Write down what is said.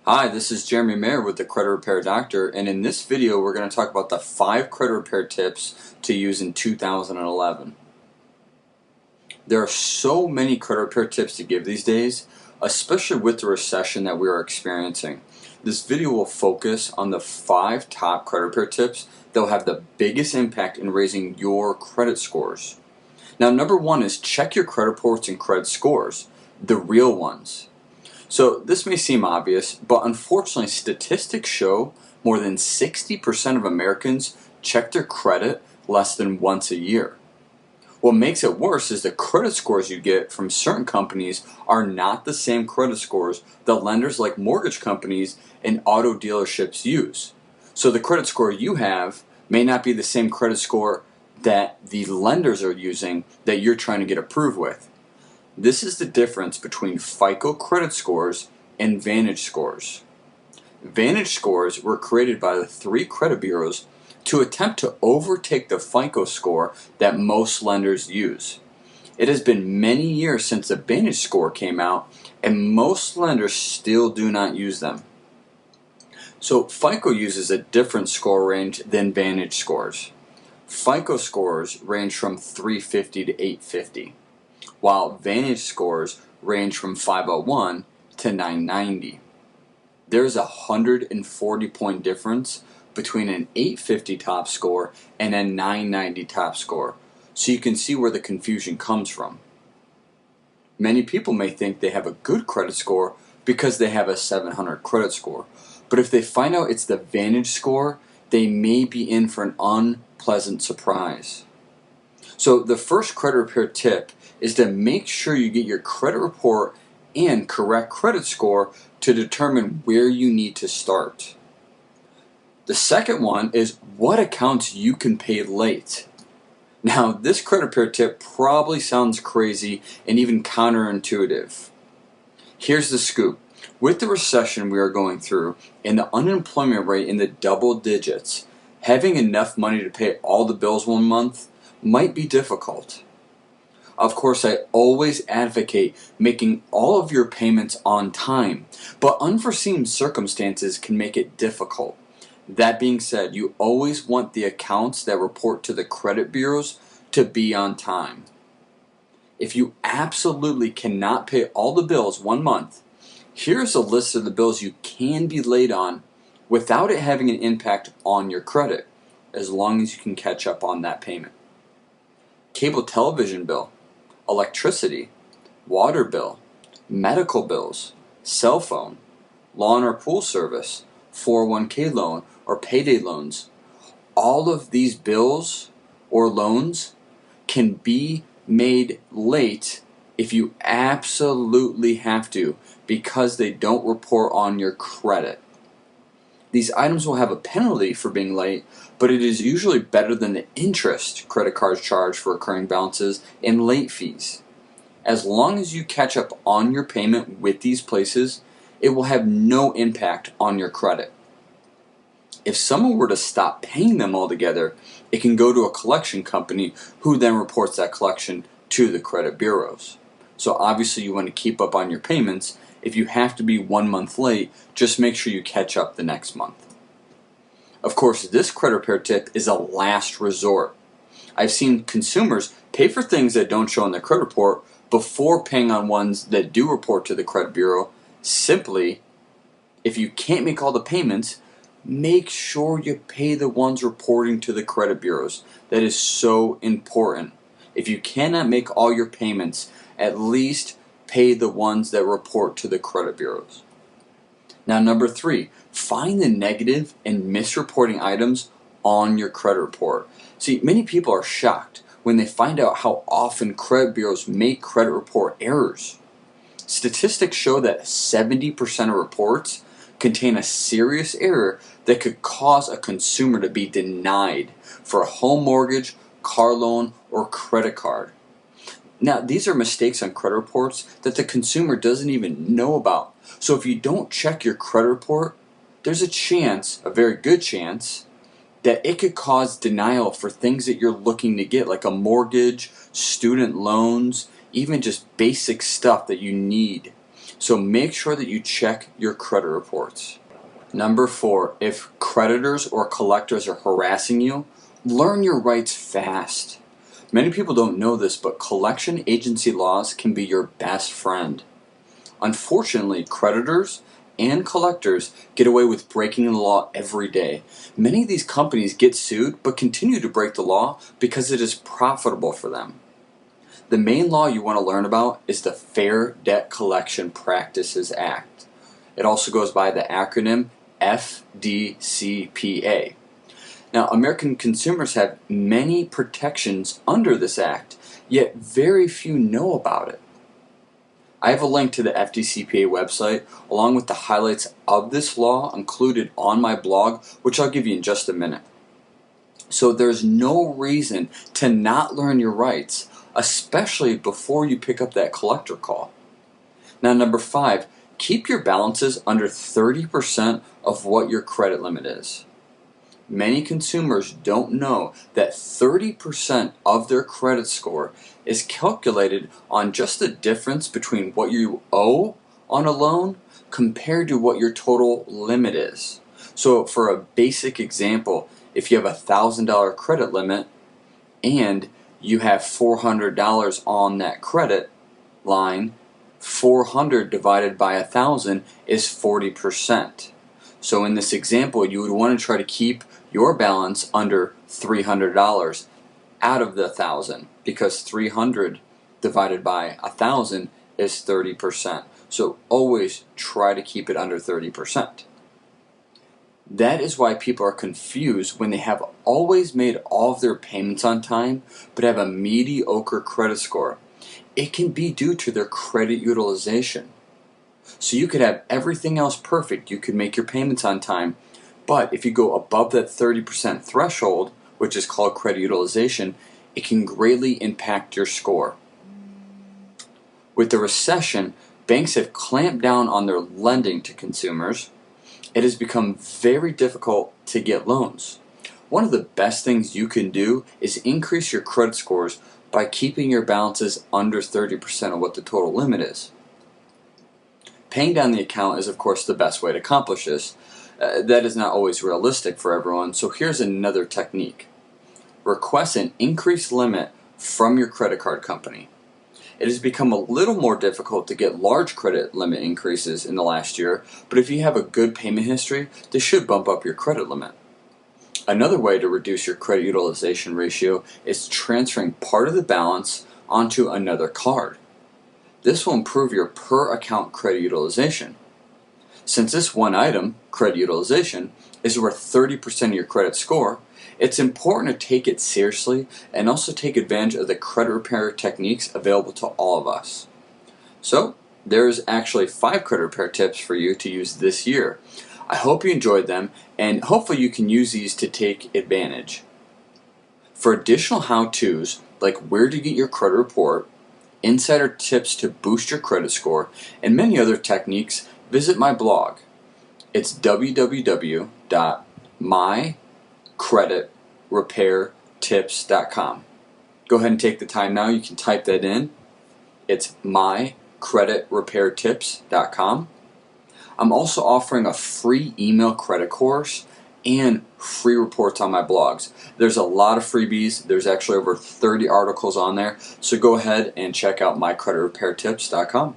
Hi, this is Jeremy Mayer with the Credit Repair Doctor, and in this video we're going to talk about the 5 credit repair tips to use in 2011. There are so many credit repair tips to give these days, especially with the recession that we are experiencing. This video will focus on the 5 top credit repair tips that will have the biggest impact in raising your credit scores. Now, number 1 is check your credit reports and credit scores, the real ones. So this may seem obvious, but unfortunately statistics show more than 60% of Americans check their credit less than once a year. What makes it worse is the credit scores you get from certain companies are not the same credit scores that lenders like mortgage companies and auto dealerships use. So the credit score you have may not be the same credit score that the lenders are using that you're trying to get approved with. This is the difference between FICO credit scores and Vantage scores. Vantage scores were created by the 3 credit bureaus to attempt to overtake the FICO score that most lenders use. It has been many years since the Vantage score came out, and most lenders still do not use them. So FICO uses a different score range than Vantage scores. FICO scores range from 350 to 850. While Vantage scores range from 501 to 990. There's a 140 point difference between an 850 top score and a 990 top score, so you can see where the confusion comes from. Many people may think they have a good credit score because they have a 700 credit score, but if they find out it's the Vantage score, they may be in for an unpleasant surprise. So the first credit repair tip is to make sure you get your credit report and correct credit score to determine where you need to start. The second one is what accounts you can pay late. Now, this credit repair tip probably sounds crazy and even counterintuitive. Here's the scoop. With the recession we are going through and the unemployment rate in the double digits, having enough money to pay all the bills one month might be difficult. Of course, I always advocate making all of your payments on time, but unforeseen circumstances can make it difficult. That being said, you always want the accounts that report to the credit bureaus to be on time. If you absolutely cannot pay all the bills one month, here's a list of the bills you can be late on without it having an impact on your credit, as long as you can catch up on that payment. Cable television bill, electricity, water bill, medical bills, cell phone, lawn or pool service, 401k loan, or payday loans. All of these bills or loans can be made late if you absolutely have to because they don't report on your credit. These items will have a penalty for being late, but it is usually better than the interest credit cards charge for recurring balances and late fees. As long as you catch up on your payment with these places, it will have no impact on your credit. If someone were to stop paying them altogether, it can go to a collection company who then reports that collection to the credit bureaus. So obviously you want to keep up on your payments. If you have to be 1 month late, just make sure you catch up the next month. Of course, this credit repair tip is a last resort. I've seen consumers pay for things that don't show on their credit report before paying on ones that do report to the credit bureau. Simply, if you can't make all the payments, make sure you pay the ones reporting to the credit bureaus. That is so important. If you cannot make all your payments, at least pay the ones that report to the credit bureaus. Now, number 3, find the negative and misreporting items on your credit report. See, many people are shocked when they find out how often credit bureaus make credit report errors. Statistics show that 70% of reports contain a serious error that could cause a consumer to be denied for a home mortgage, car loan, or credit card. Now, these are mistakes on credit reports that the consumer doesn't even know about. So if you don't check your credit report, there's a chance, a very good chance, that it could cause denial for things that you're looking to get, like a mortgage, student loans, even just basic stuff that you need. So make sure that you check your credit reports. Number 4, if creditors or collectors are harassing you, learn your rights fast. Many people don't know this, but collection agency laws can be your best friend. Unfortunately, creditors and collectors get away with breaking the law every day. Many of these companies get sued but continue to break the law because it is profitable for them. The main law you want to learn about is the Fair Debt Collection Practices Act. It also goes by the acronym FDCPA. Now, American consumers have many protections under this act, yet very few know about it. I have a link to the FDCPA website along with the highlights of this law included on my blog, which I'll give you in just a minute. So there's no reason to not learn your rights, especially before you pick up that collector call. Now, number 5, keep your balances under 30% of what your credit limit is. Many consumers don't know that 30% of their credit score is calculated on just the difference between what you owe on a loan compared to what your total limit is. So for a basic example, if you have a $1,000 credit limit and you have $400 on that credit line, 400 divided by 1,000 is 40%. So in this example, you would want to try to keep your balance under $300 out of the 1,000 because 300 divided by 1,000 is 30%. So always try to keep it under 30%. That is why people are confused when they have always made all of their payments on time but have a mediocre credit score. It can be due to their credit utilization. So you could have everything else perfect, you could make your payments on time, but if you go above that 30% threshold, which is called credit utilization, it can greatly impact your score. With the recession, banks have clamped down on their lending to consumers. It has become very difficult to get loans. One of the best things you can do is increase your credit scores by keeping your balances under 30% of what the total limit is. Paying down the account is, of course, the best way to accomplish this. That is not always realistic for everyone, so here's another technique. Request an increased limit from your credit card company. It has become a little more difficult to get large credit limit increases in the last year, but if you have a good payment history, this should bump up your credit limit. Another way to reduce your credit utilization ratio is transferring part of the balance onto another card. This will improve your per account credit utilization. Since this one item, credit utilization, is worth 30% of your credit score, it's important to take it seriously and also take advantage of the credit repair techniques available to all of us. So, there's actually 5 credit repair tips for you to use this year. I hope you enjoyed them, and hopefully you can use these to take advantage. For additional how-tos, like where to get your credit report, insider tips to boost your credit score, and many other techniques, visit my blog. It's www.mycreditrepairtips.com. Go ahead and take the time now. You can type that in. It's mycreditrepairtips.com. I'm also offering a free email credit course and free reports on my blogs. There's a lot of freebies. There's actually over 30 articles on there. So go ahead and check out mycreditrepairtips.com.